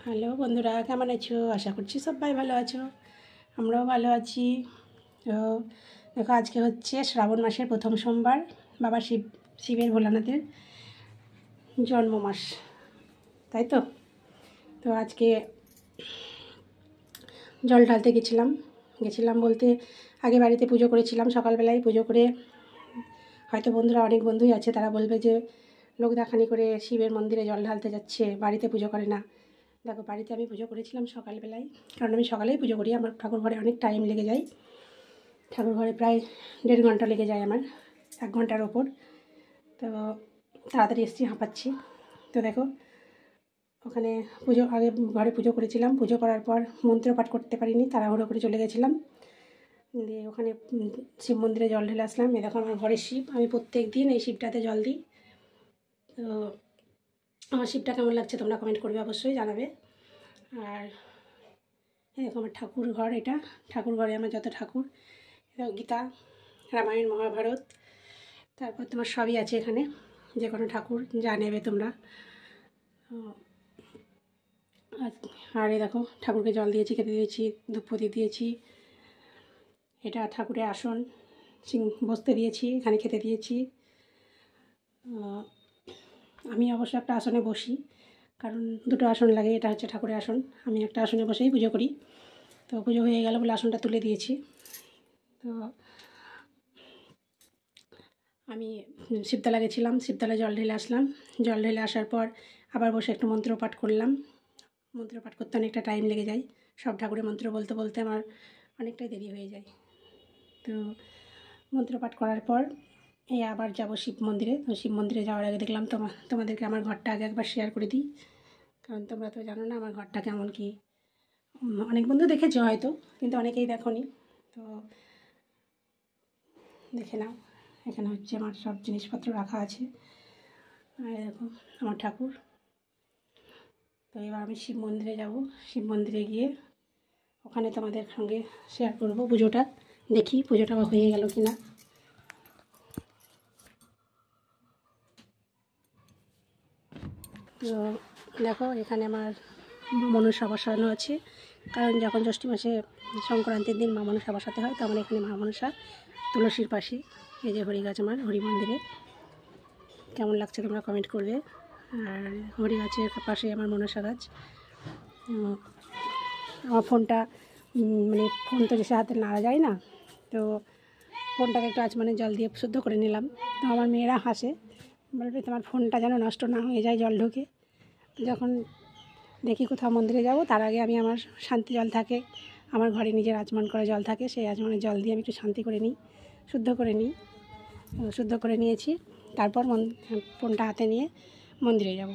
Hello বন্ধুরা, কেমন আছো? আশা করছি সবাই ভালো আছো। আমরাও ভালো আছি। তো দেখো, আজকে হচ্ছে শ্রাবণ মাসের প্রথম সোমবার, বাবা শিবের ভোলানাথের জন্ম মাস, তাই তো। তো আজকে জল ঢালতে গেছিলাম বলতে আগে বাড়িতে পুজো করেছিলাম। সকালবেলায় পুজো করে, হয়তো বন্ধুরা, অনেক বন্ধুই আছে, তারা বলবে যে লোক দেখানি করে শিবের মন্দিরে জল ঢালতে যাচ্ছে, বাড়িতে পুজো করে না। দেখো, বাড়িতে আমি পুজো করেছিলাম সকালবেলায়, কারণ আমি সকালেই পুজো করি। আমার ঠাকুর ঘরে অনেক টাইম লেগে যায়, ঠাকুর ঘরে প্রায় 1.5 ঘন্টা লেগে যায় আমার, 1 ঘন্টার ওপর। তো তাড়াতাড়ি এসেছি, হাঁপাচ্ছি। তো দেখো, ওখানে আগে ঘরে পুজো করেছিলাম। পুজো করার পর মন্ত্র পাঠ করতে পারিনি, তাড়াহুড়ো করে চলে গেছিলাম। দিয়ে ওখানে শিব মন্দিরে জল ঢেলে আসলাম। এ দেখো আমার ঘরের শিব, আমি প্রত্যেক দিন এই শিবটাতে জল দিই। তো আমার শিবটা কেমন লাগছে তোমরা কমেন্ট করবে, অবশ্যই জানাবে। আর দেখো আমার ঠাকুর ঘর, এটা ঠাকুর ঘরে আমার যত ঠাকুর, গীতা, রামায়ণ, মহাভারত, তারপর তোমার সবই আছে এখানে, যে কোনো ঠাকুর যা নেবে তোমরা। আর এই দেখো, ঠাকুরকে জল দিয়েছি, খেতে দিয়েছি, ধূপপতি দিয়েছি। এটা ঠাকুরের আসন, বসতে দিয়েছি, এখানে খেতে দিয়েছি। আমি অবশ্য একটা আসনে বসি, কারণ দুটো আসন লাগে। এটা হচ্ছে ঠাকুরের আসন, আমি একটা আসনে বসেই পুজো করি। তো পুজো হয়ে গেল বলে আসনটা তুলে দিয়েছি। তো আমি শিবতলা গেছিলাম, শিবতলায় জল ঢেলে আসলাম। জল ঢেলে আসার পর আবার বসে একটু মন্ত্রপাঠ করলাম। মন্ত্রপাঠ করতে অনেকটা টাইম লেগে যায়, সব ঠাকুরের মন্ত্র বলতে বলতে আমার অনেকটাই দেরি হয়ে যায়। তো মন্ত্রপাঠ করার পর এই আবার যাব শিব মন্দিরে। তো শিব মন্দিরে যাওয়ার আগে দেখলাম তোমাদেরকে আমার ঘরটা আগে একবার শেয়ার করে দিই, কারণ তোমরা তো জানো না আমার ঘরটা কেমন কি। অনেক বন্ধু দেখেছো হয়তো, কিন্তু অনেকেই দেখোনি। তো দেখে নাও, এখানে হচ্ছে আমার সব জিনিসপত্র রাখা আছে। আর দেখো আমার ঠাকুর। তো এবার আমি শিব মন্দিরে যাব। শিব মন্দিরে গিয়ে ওখানে তোমাদের সঙ্গে শেয়ার করব পুজোটা। দেখি পুজোটা হয়ে গেল কি না। তো দেখো, এখানে আমার মনসা বসানো আছে, কারণ যখন জ্যৈষ্ঠ মাসে সংক্রান্তির দিন মা মনসা বসাতে হয়, তো আমার এখানে মা মনসা তুলসীর পাশে। এই যে হরি গাছ আমার, হরি মন্দিরে। কেমন লাগছে তোমরা কমেন্ট করবে। আর হরি গাছের পাশে আমার মনসা গাছ। আমার ফোনটা মানে ফোন তো বেশি হাতে নাড়া যায় না, তো ফোনটাকে একটু আচমনে জল দিয়ে শুদ্ধ করে নিলাম। তো আমার মেয়েরা হাসে, বলবে তোমার ফোনটা যেন নষ্ট না হয়ে যায় জল ঢুকে। যখন দেখি কোথাও মন্দিরে যাব, তার আগে আমি আমার শান্তি জল থাকে আমার ঘরে, নিজের আচমন করা জল থাকে, সেই আচমনের জল দিয়ে আমি একটু শান্তি করে নিই, শুদ্ধ করে নিই। শুদ্ধ করে নিয়েছি, তারপর ফোনটা হাতে নিয়ে মন্দিরে যাব।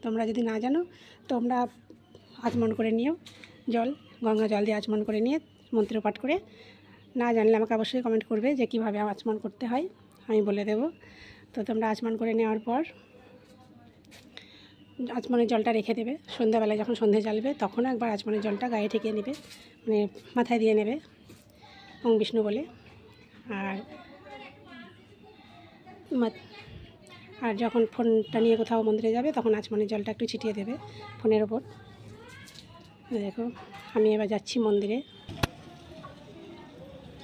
তোমরা যদি না জানো, তোমরা আচমন করে নিও জল, গঙ্গা জল দিয়ে আচমন করে নিয়ে মন্ত্র পাঠ করে। না জানলে আমাকে অবশ্যই কমেন্ট করবে যে কীভাবে আচমন করতে হয়, আমি বলে দেব। তো তোমরা আচমন করে নেওয়ার পর আচমনের জলটা রেখে দেবে। সন্ধ্যাবেলায় যখন সন্ধে জ্বালবে তখন একবার আচমনের জলটা গায়ে ঠেকিয়ে নেবে, মানে মাথায় দিয়ে নেবে ওং বিষ্ণু বলে। আর যখন ফোনটা নিয়ে কোথাও মন্দিরে যাবে, তখন আচমনের জলটা একটু ছিটিয়ে দেবে ফোনের ওপর। দেখো আমি এবার যাচ্ছি মন্দিরে।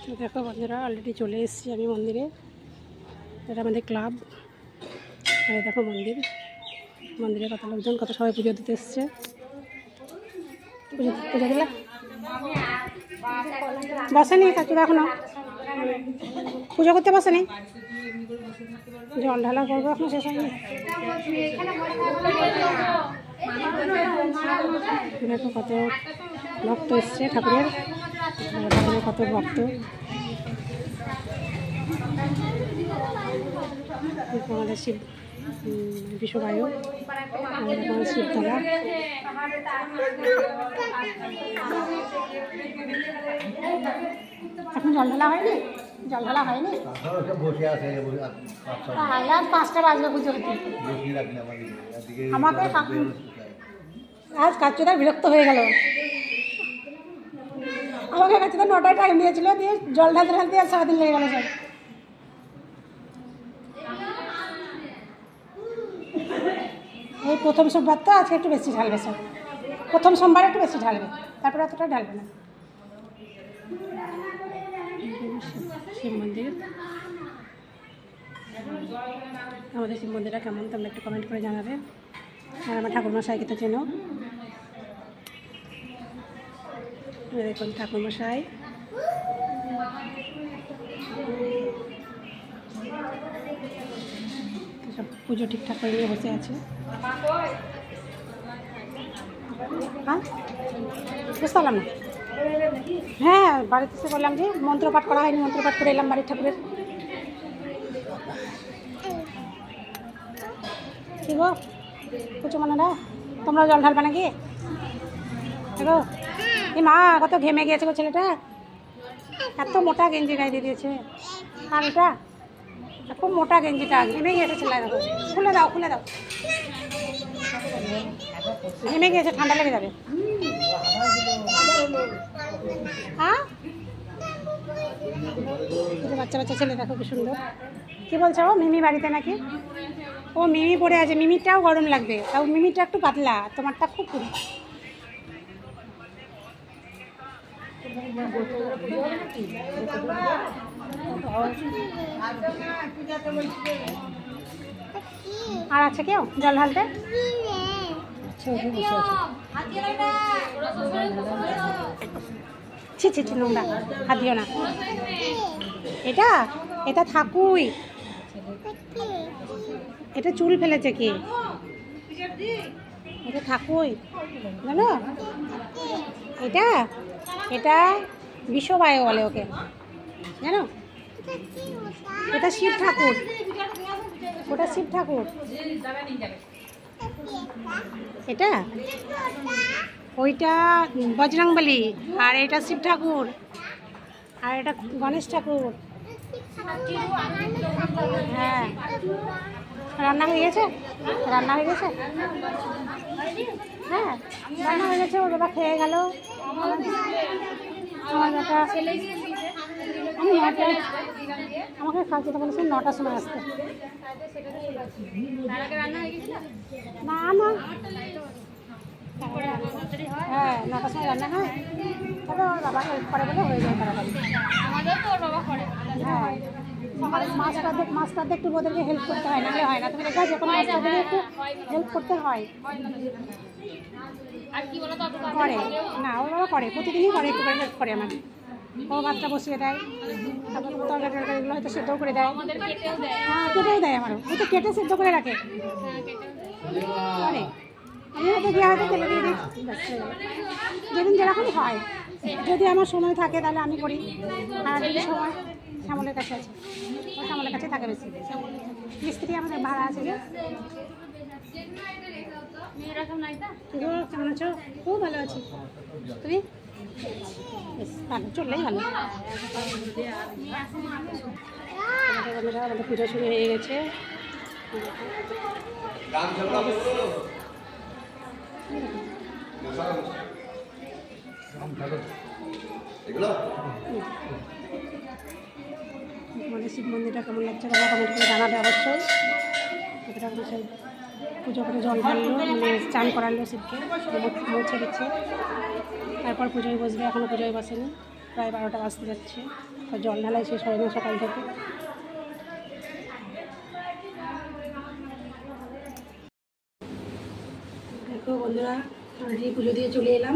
তো দেখো বন্ধুরা, অলরেডি চলে এসেছি আমি মন্দিরে। এটা আমাদের ক্লাব। আর দেখো মন্দিরে কত লোকজন, কত সবাই পুজো দিতে এসছে। পুজো দিলে বসেনি কাকু, এখনো পুজো করতে বসেনি, জল ঢালা করবো এখনো শেষ হয়নি। দেখো কত ভক্ত এসছে ঠাকুরের, কত ভক্ত। আমাদের শিব বিশ্ববায়ু, আমাদের শিবতলা। এখন জল ঢালা হয়নি, জল ঢালা হয়নি, আজ 5টা বাজবে পুজো হতে। আমাকে আজ কাচ্চুদা বিরক্ত হয়ে গেল, আমাকে কাচ্চুদা 9টায় টাইম দিয়েছিল, দিয়ে জল ঢালতে ঢালতে আর সারাদিন লেগে গেল সব। এই প্রথম সোমবার তো আজকে একটু বেশি ঢালবে সব, প্রথম সোমবার একটু বেশি ঢালবে, তারপরে অতটা ঢালবে না। শিব মন্দির, আমাদের শিব মন্দিরটা কেমন তোমরা একটু কমেন্ট করে জানাবে। আর আমার ঠাকুরমশাইকে তো চেনো, দেখুন ঠাকুরমশাই সব পুজো ঠিকঠাক করে নিয়ে বসে আছে। হ্যাঁ বুঝতে পারলাম না। হ্যাঁ বাড়িতে এসে বললাম যে মন্ত্রপাঠ করা হয়নি, মন্ত্রপাঠ করে এলাম বাড়ির ঠাকুরের। কি গো পুজো মানারা, তোমরা জল ঢালবা নাকি? দেখো এই মা কত ঘেমে গিয়েছে গো ছেলেটা, এত মোটা গেঞ্জি গায়ে দিয়ে দিয়েছে। আর এটা খুব মোটা গেঞ্জিটা ঘেমে গিয়েছে ছেলে, দেখো খুলে দাও খুলে দাও, ঘেমে গিয়েছে, ঠান্ডা লেগে যাবে। হ্যাঁ বাচ্চা বাচ্চা ছেলে দেখো কি সুন্দর। কি বলছো ও মিমি বাড়িতে নাকি? ও মিমি পড়ে আছে, মিমিটাও গরম লাগবে, তাও মিমিটা একটু পাতলা, তোমারটা খুব পুরো। আর আছে কেউ জল ঢালতে? ছি ছি ছি নোংরা, হাত দিও না। এটা এটা ঠাকুই, এটা চুল ফেলেছে কি? এটা ঠাকুই জানো, এটা এটা বিশ্ববায়ু বলে ওকে, জানো? এটা শিব ঠাকুর, ওটা শিব ঠাকুর। এটা ওইটা বজরংবলী, আর এটা শিব ঠাকুর, আর এটা গণেশ ঠাকুর। হ্যাঁ রান্না হয়ে গেছে, রান্না হয়ে গেছে। হ্যাঁ রান্না হয়ে গেছে, ওর বাবা খেয়ে গেল। আমার বাবা আমি আমাকে খাওয়াতে বলেছি 9টার সময় আসতে। না না হ্যাঁ 9টার সময় রান্না হয়, তবে ওর বাবা হেল্প করে বলে হয়ে যায় তাড়াতাড়ি। হ্যাঁ সকালে মাস্টারদের একটু ওদেরকে হেল্প করতে হয়, নাহলে হয় না। তুমি দেখো যে কোনো মাস্টারদের একটু হেল্প করতে হয়, করে না ওর বাবা করে, প্রতিদিনই করে, একটু করে হেল্প করে আমাকে। ও ভাতটা বসিয়ে দেয়, তারপর তরকারি টরকারিগুলো হয়তো সেদ্ধ করে দেয়। হ্যাঁ কেটেও দেয়, আমারও ও তো কেটে সেদ্ধ করে রাখে করে। আমি হয়তো গিয়ে হয়তো তেলে দিয়ে দিই, যেদিন যেরকম হয়। যদি আমার সময় থাকে তাহলে আমি করি, আর যদি সময় শ্যামলের কাছে আছে, ও শ্যামলের কাছে থাকে বেশি। মিস্ত্রি আমাদের ভাড়া আছে যে। কেমন আছো? খুব ভালো আছি, তুমি? বেশ ভালো, চললেই ভালো। আমাদের পুজো শুরু হয়ে গেছে। আমাদের শিব মন্দিরটা কেমন লাগছে তোমরা কমেন্ট করে জানাবে অবশ্যই। ঠাকুরমশাই পুজো করে জল ঢাললো, মানে স্নান করালো শিবকে, মুছে দিচ্ছে, তারপর পুজোয় বসবে। এখনও পুজোয় বসেনি, প্রায় 12টা বাজতে যাচ্ছে, জল ঢালাই শেষ হয় না সকাল থেকে। দেখো বন্ধুরা অলরেডি পুজো দিয়ে চলে এলাম,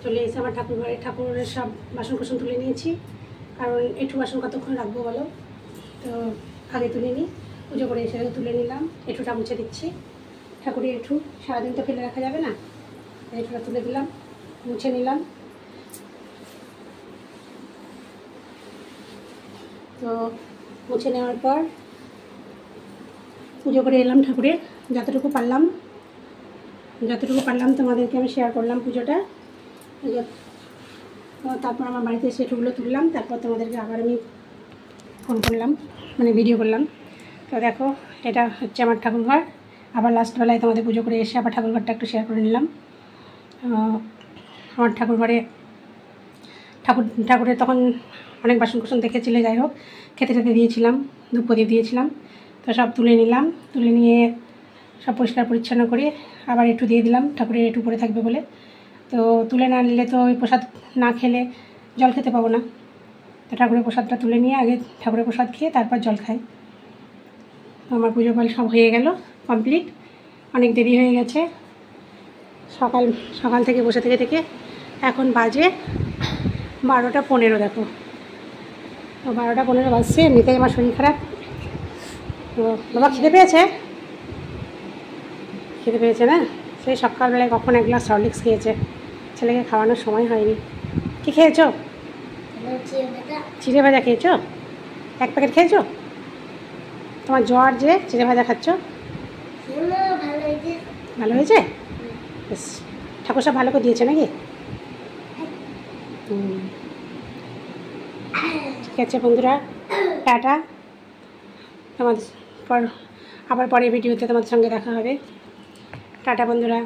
চলে এসে আমার ঠাকুরের সব বাসন কোসন তুলে নিয়েছি, কারণ একটু বাসন কতক্ষণ রাখবো বলো, তো আগে তুলে নিই। পুজো করে এসে তুলে নিলাম, এঁঠোটা মুছে দিচ্ছি। ঠাকুরের এঁঠু সারাদিন তো ফেলে রাখা যাবে না, এঁঠোটা তুলে দিলাম, মুছে নিলাম। তো মুছে নেওয়ার পর পুজো করে এলাম ঠাকুরের, যতটুকু পারলাম তোমাদেরকে আমি শেয়ার করলাম পুজোটা। তারপর আমার বাড়িতে এসে এঁঠোগুলো তুললাম, তারপর তোমাদেরকে আবার আমি ফোন করলাম, মানে ভিডিও করলাম। তো দেখো এটা হচ্ছে আমার ঠাকুরঘর। আবার লাস্টবেলায় তোমাদের পুজো করে এসে আবার ঠাকুরঘরটা একটু শেয়ার করে নিলাম। আমার ঠাকুরঘরে ঠাকুরের তখন অনেক বাসন কুসন দেখেছিলে, যাই হোক খেতে দিয়েছিলাম, ধূপ প্রদীপ দিয়েছিলাম, তো সব তুলে নিলাম। তুলে নিয়ে সব পরিষ্কার পরিচ্ছন্ন করে আবার একটু দিয়ে দিলাম, ঠাকুরের একটু পরে থাকবে বলে। তো তুলে না নিলে তো ওই প্রসাদ না খেলে জল খেতে পাবো না। তো ঠাকুরের প্রসাদটা তুলে নিয়ে আগে ঠাকুরের প্রসাদ খেয়ে তারপর জল খাই। আমার পুজো পাল সব হয়ে গেল, কমপ্লিট। অনেক দেরি হয়ে গেছে, সকাল থেকে বসে থেকে এখন বাজে 12টা 15। দেখো, তো 12টা 15 বাজছে। এমনিতেই আমার শরীর খারাপ। তো বাবা খিদে পেয়েছে না? সেই সকালবেলায় কখন এক গ্লাস হরলিক্স খেয়েছে, ছেলেকে খাওয়ানোর সময় হয়নি। কি খেয়েছো? চিড়ে ভাজা খেয়েছো? 1 প্যাকেট খেয়েছো? তোমার জ্বর যে চিড়ে ভাজা খাচ্ছ? ভালো হয়েছে? বেশ, ঠাকুর সব ভালো করে দিয়েছে নাকি? ঠিক আছে বন্ধুরা, টাটা। তোমাদের আবার পরের ভিডিওতে তোমাদের সঙ্গে দেখা হবে। টাটা বন্ধুরা।